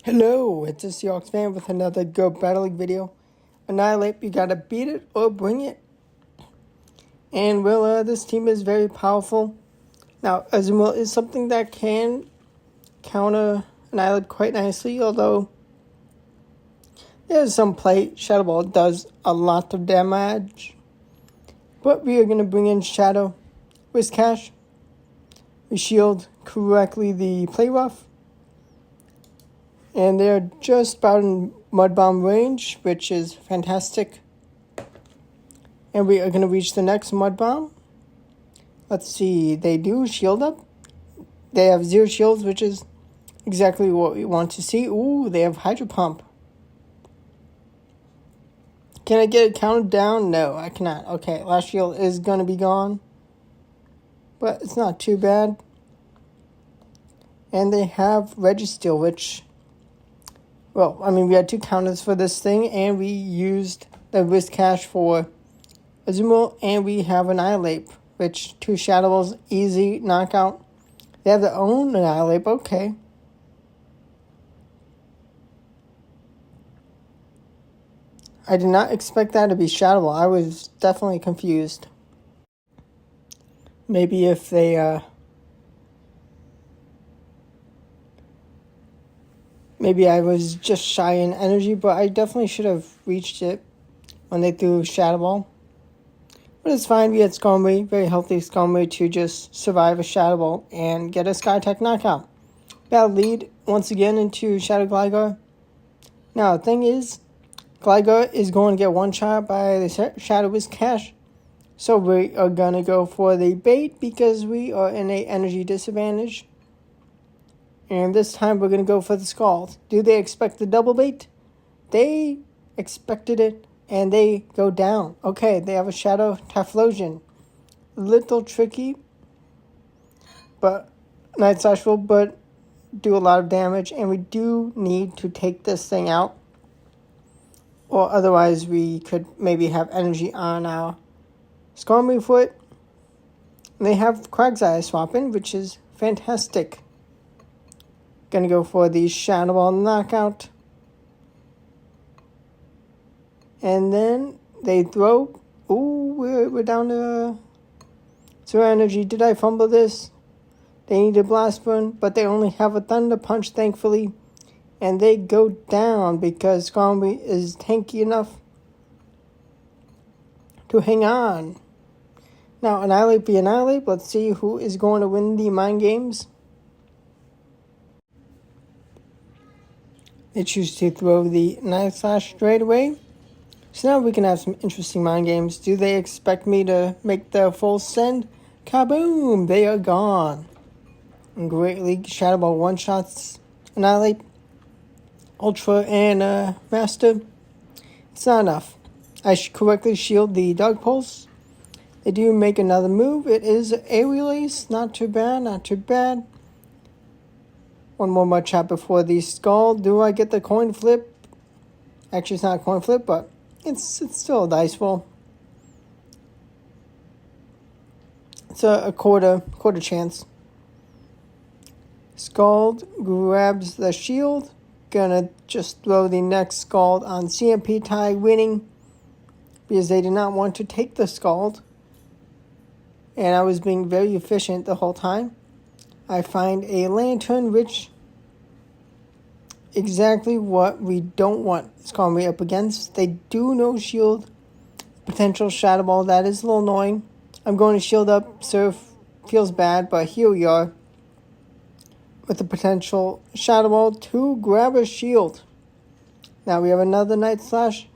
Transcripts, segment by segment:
Hello, it's a Seahawks fan with another Go Battle League video. Annihilape, you gotta beat it or bring it. And this team is very powerful. Now, Azumarill is something that can counter Annihilape quite nicely, although there's some play. Shadow Ball does a lot of damage. But we are gonna bring in Shadow Whiscash. We shield correctly the play rough. And they're just about in Mud Bomb range, which is fantastic. And we are going to reach the next Mud Bomb. Let's see, they do shield up. They have 0 shields, which is exactly what we want to see. Ooh, they have Hydro Pump. Can I get it counted down? No, I cannot. Okay, last shield is going to be gone. But it's not too bad. And they have Registeel, which... Well, I mean, we had 2 counters for this thing, and we used the Whiscash for Azumarill, and we have Annihilape, which 2 Shadow Balls, easy knockout. They have their own Annihilape, okay. I did not expect that to be Shadow Ball. I was definitely confused. Maybe if they, Maybe I was just shy in energy, but I definitely should have reached it when they threw Shadow Ball. But it's fine, we had Skarmory, very healthy Skarmory to just survive a Shadow Ball and get a Sky Attack knockout. Battle lead once again into Shadow Gligar. Now, the thing is, Gligar is going to get one-shot by the Shadow Whiscash. So we are going to go for the bait because we are in an energy disadvantage. And this time we're going to go for the Scald. Do they expect the double bait? They expected it, and they go down. Okay, they have a Shadow Typhlosion. Little tricky, but Night Slash will do a lot of damage, and we do need to take this thing out. Or otherwise we could maybe have energy on our Skarmory foot. And they have Quagsire swapping, which is fantastic. Gonna go for the Shadow Ball knockout. And then they throw. Ooh, we're down to 0 energy. Did I fumble this? They need a Blast Burn, but they only have a Thunder Punch, thankfully. And they go down because Skarmory is tanky enough to hang on. Now, Annihilape be Annihilape. Let's see who is going to win the mind games. They choose to throw the Night Slash straight away. So now we can have some interesting mind games. Do they expect me to make the full send? Kaboom! They are gone. And Great League Shadow Ball one-shots Annihilape, Ultra, and Master. It's not enough. I should correctly shield the Dark Pulse. They do make another move. It is a release. Not too bad, not too bad. One more mud shot before the Scald. Do I get the coin flip? Actually, it's not a coin flip, but it's still a dice roll. It's a quarter chance. Scald grabs the shield. Gonna just throw the next Scald on CMP tie, winning because they did not want to take the Scald. And I was being very efficient the whole time. I find a Lantern, which exactly what we don't want Skarmory up against. They do no shield. Potential Shadow Ball, that is a little annoying. I'm going to shield up. Surf feels bad, but here we are with the potential Shadow Ball to grab a shield. Now we have another Night Slash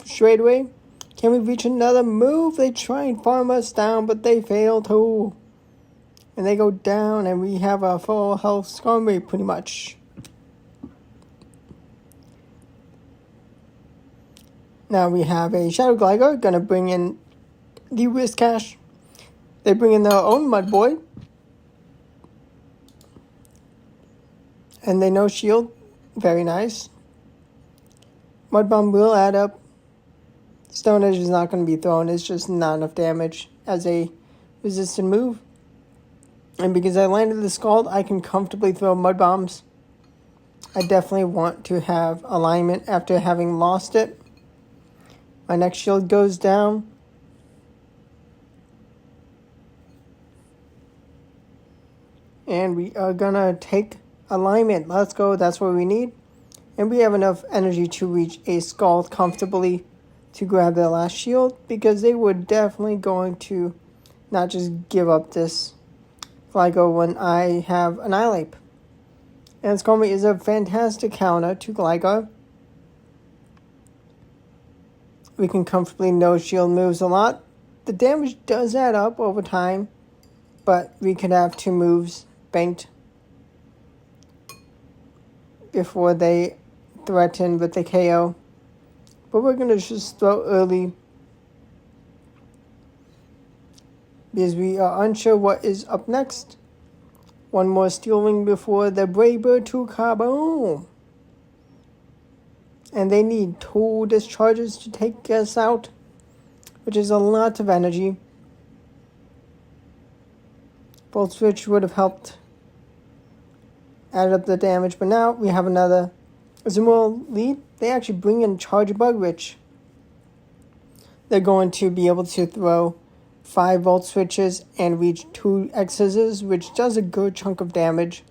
straight away. Can we reach another move? They try and farm us down, but they fail too. And they go down, and we have a full health Skarmory pretty much. Now we have a Shadow Gligar, gonna bring in the Whiscash. They bring in their own Mud Boy. And they no shield. Very nice. Mud Bomb will add up. Stone Edge is not going to be thrown. It's just not enough damage as a resistant move. And because I landed the Scald, I can comfortably throw Mud Bombs. I definitely want to have alignment after having lost it. My next shield goes down. And we are gonna take alignment. Let's go. That's what we need. And we have enough energy to reach a Scald comfortably to grab the last shield, because they were definitely going to not just give up this Gligo when I have Annihilape. And Scald is a fantastic counter to Gligo. We can comfortably no shield moves a lot. The damage does add up over time, but we could have 2 moves banked before they threaten with the KO. But we're going to just throw early because we are unsure what is up next. One more Steel Wing before the Brave Bird to Cabo. And they need 2 discharges to take us out, which is a lot of energy. Volt Switch would have helped add up the damage, but now we have another Azumarill lead. They actually bring in Charge Bug, which they're going to be able to throw 5 Volt Switches and reach 2 X-Scissors, which does a good chunk of damage.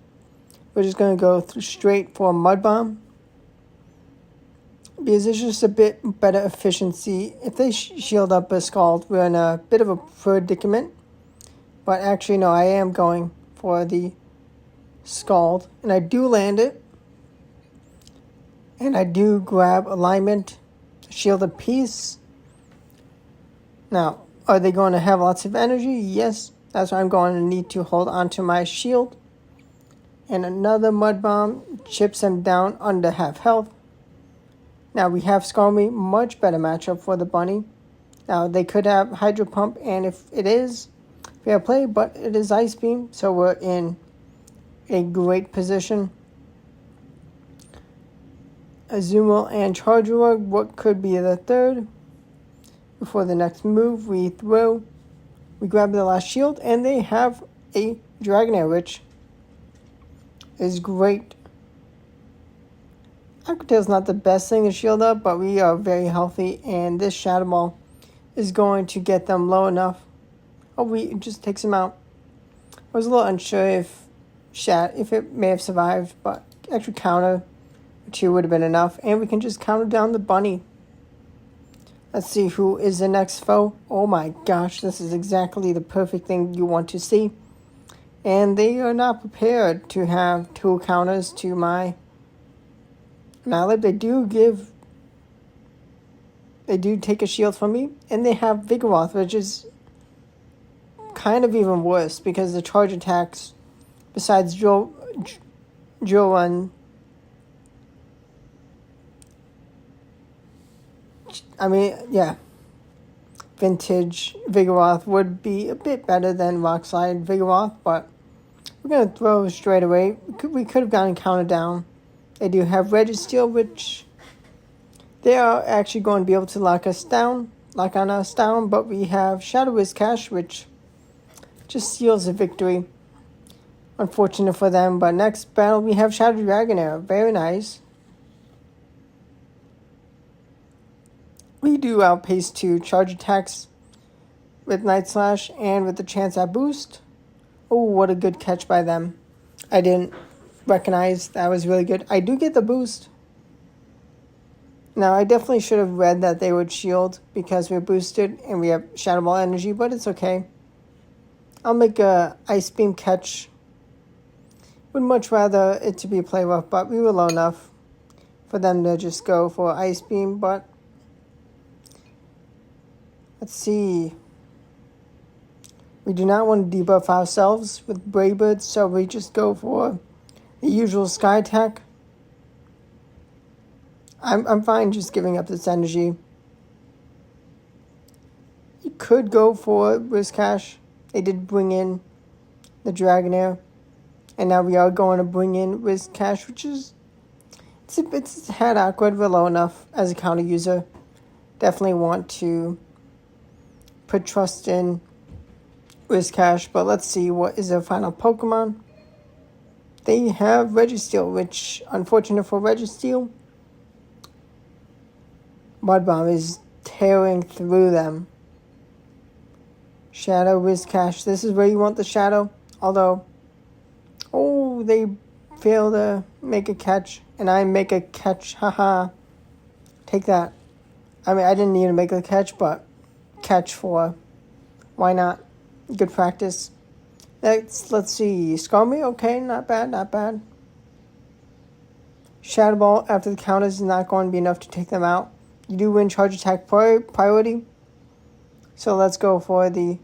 We're just going to go straight for a Mud Bomb, because it's just a bit better efficiency. If they shield up a Scald, we're in a bit of a predicament. But actually, no, I am going for the Scald, and I do land it. And I do grab alignment, shield a piece. Now, are they going to have lots of energy? Yes, that's why I'm going to need to hold onto my shield. And another Mud Bomb chips them down under half health. Now we have Skarmory, much better matchup for the bunny. Now they could have Hydro Pump, and if it is, fair play, but it is Ice Beam, so we're in a great position. Azumarill and Charjabug, what could be the third? Before the next move, we grab the last shield, and they have a Dragonair, which is great. Aquatail's not the best thing to shield up, but we are very healthy, and this Shadow Ball is going to get them low enough. Oh, it just takes him out. I was a little unsure if it may have survived, but extra counter 2 would have been enough, and we can just counter down the bunny. Let's see who is the next foe. Oh my gosh, this is exactly the perfect thing you want to see. And they are not prepared to have 2 counters to my Annihilape. They do take a shield from me, and they have Vigoroth, which is kind of even worse, because the charge attacks, besides Joe and vintage Vigoroth would be a bit better than Rock Slide Vigoroth, but we're going to throw straight away. We could have gotten counted down. They do have Registeel, which they are actually going to be able to lock on us down, but we have Shadow Whiscash, which just seals a victory. Unfortunate for them, but next battle we have Shadow Dragonair. Very nice. We do outpace 2 charge attacks with Night Slash and with the chance at boost. Oh, what a good catch by them. I didn't recognize that was really good. I do get the boost. Now, I definitely should have read that they would shield because we're boosted and we have Shadow Ball energy, but it's okay. I'll make a Ice Beam catch. Would much rather it to be a play rough, but we were low enough for them to just go for Ice Beam, but let's see. We do not want to debuff ourselves with Brave Bird, so we just go for the usual Sky Attack. I'm fine just giving up this energy. You could go for Whiscash. They did bring in the Dragonair, and now we are going to bring in Whiscash, which is it's a tad awkward, but low enough as a counter user. Definitely want to put trust in Whiscash, but let's see what is their final Pokemon. They have Registeel, which, unfortunate for Registeel, Mud Bomb is tearing through them. Shadow, Whiscash. This is where you want the Shadow. Although, oh, they fail to make a catch. And I make a catch. Haha. Take that. I mean, I didn't need to make a catch, but catch for. Why not? Good practice. Let's see. Skarmory, okay, not bad, not bad. Shadow Ball after the counter is not going to be enough to take them out. You do win charge attack priority. So let's go for the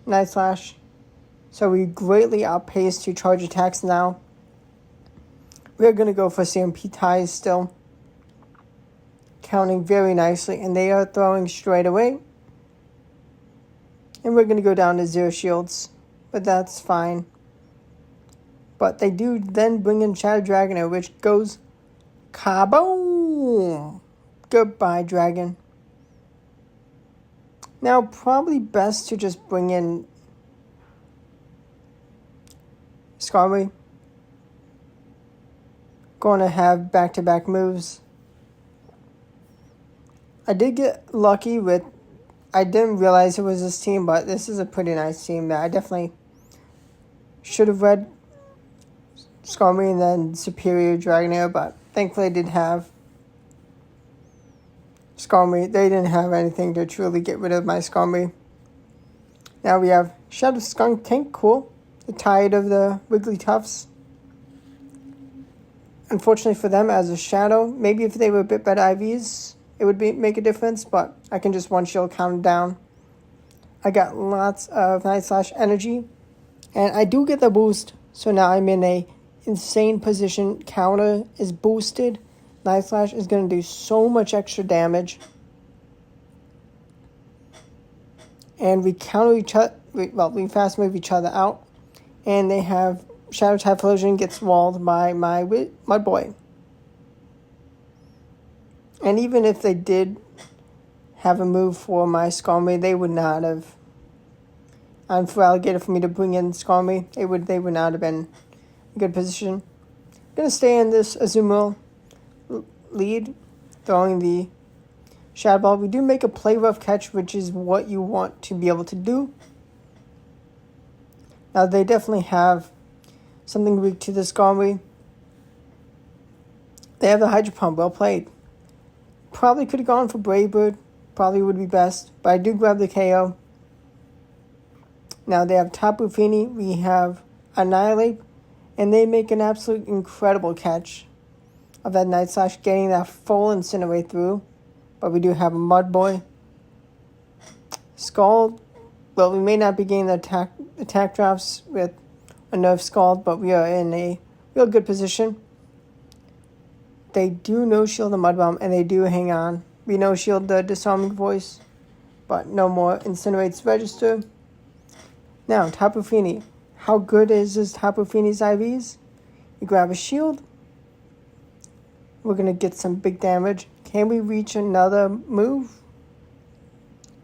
Night Slash. So we greatly outpaced 2 charge attacks now. We're going to go for CMP ties still. Counting very nicely. And they are throwing straight away. And we're going to go down to 0 shields. But that's fine. But they do then bring in Shadow Dragonair, which goes kaboom! Goodbye, Dragon. Now, probably best to just bring in Skarmory. Going to have back-to-back moves. I did get lucky with... I didn't realize it was this team, but this is a pretty nice team that I definitely should have read Skarmory and then Superior Dragonair, but thankfully I did have Skarmory. They didn't have anything to truly get rid of my Skarmory. Now we have Shadow Skunk Tank, cool. Tired of the Wigglytuffs. Unfortunately for them, as a Shadow, maybe if they were a bit better IVs, it would make a difference, but I can just one-shield count down. I got lots of Night Slash energy, and I do get the boost, so now I'm in a insane position. Counter is boosted. Night Slash is going to do so much extra damage. And we counter each other, we fast move each other out, and they have Shadow Typhlosion gets walled by my Mud Boy. And even if they did have a move for my Skarmory, they would not have. And for Alligator for me to bring in Skarmory, they would not have been in a good position. I'm going to stay in this Azumarill lead, throwing the Shadow Ball. We do make a play rough catch, which is what you want to be able to do. Now, they definitely have something weak to the Skarmory. They have the Hydro Pump, well played. Probably could have gone for Brave Bird. Probably would be best. But I do grab the KO. Now they have Tapu Fini. We have Annihilape. And they make an absolute incredible catch of that Night Slash, getting that full Incinerate through. But we do have a Mud Boy. Scald. Well, we may not be getting the attack drops with a Nerf Scald, but we are in a real good position. They do no-shield the Mud Bomb, and they do hang on. We no-shield the Disarming Voice, but no more Incinerates register. Now, Tapu Fini. How good is this Tapu Fini's IVs? You grab a shield. We're going to get some big damage. Can we reach another move?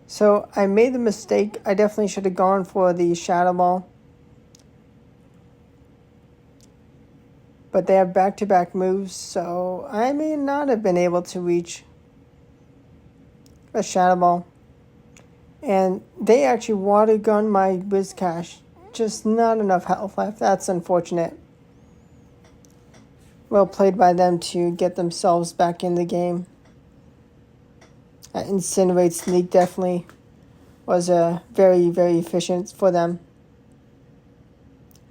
So, I made the mistake. I definitely should have gone for the Shadow Ball. But they have back-to-back moves, so I may not have been able to reach a Shadow Ball. And they actually water gun my Whiscash. Just not enough health left. That's unfortunate. Well played by them to get themselves back in the game. That Incinerate Sneak definitely was very, very efficient for them.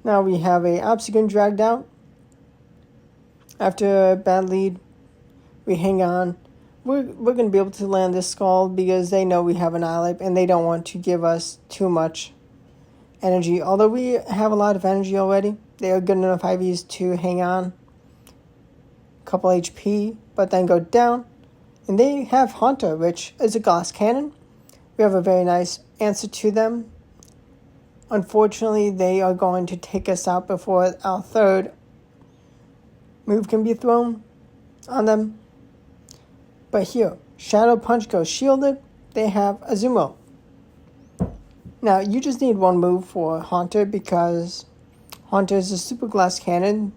Now we have a Obstagoon dragged out. After a bad lead, we hang on. We're going to be able to land this Scald because they know we have an Annihilape and they don't want to give us too much energy. Although we have a lot of energy already, they are good enough IVs to hang on. Couple HP, but then go down. And they have Haunter, which is a glass cannon. We have a very nice answer to them. Unfortunately, they are going to take us out before our third move can be thrown on them. But here, Shadow Punch goes shielded. They have Azumarill. Now, you just need one move for Haunter because Haunter is a super glass cannon.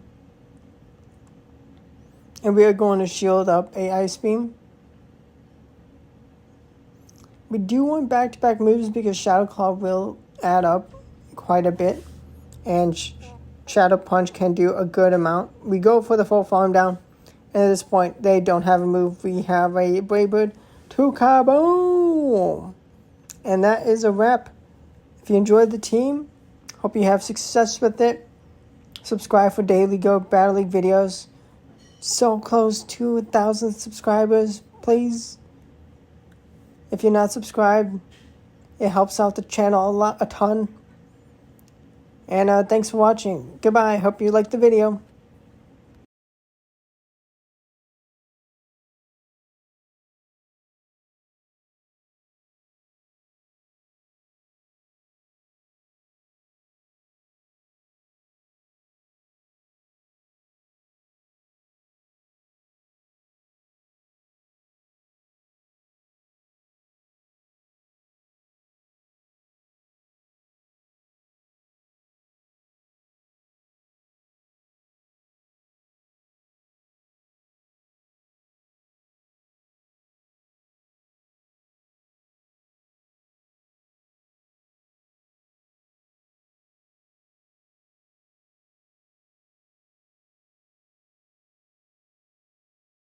And we are going to shield up a Ice Beam. We do want back-to-back moves because Shadow Claw will add up quite a bit. And Shadow Punch can do a good amount. We go for the full farm down. And at this point, they don't have a move. We have a Brave Bird to kaboom! And that is a wrap. If you enjoyed the team, hope you have success with it. Subscribe for daily Go Battle League videos. So close to 1,000 subscribers, please. If you're not subscribed, it helps out the channel a ton. And thanks for watching. Goodbye. Hope you liked the video.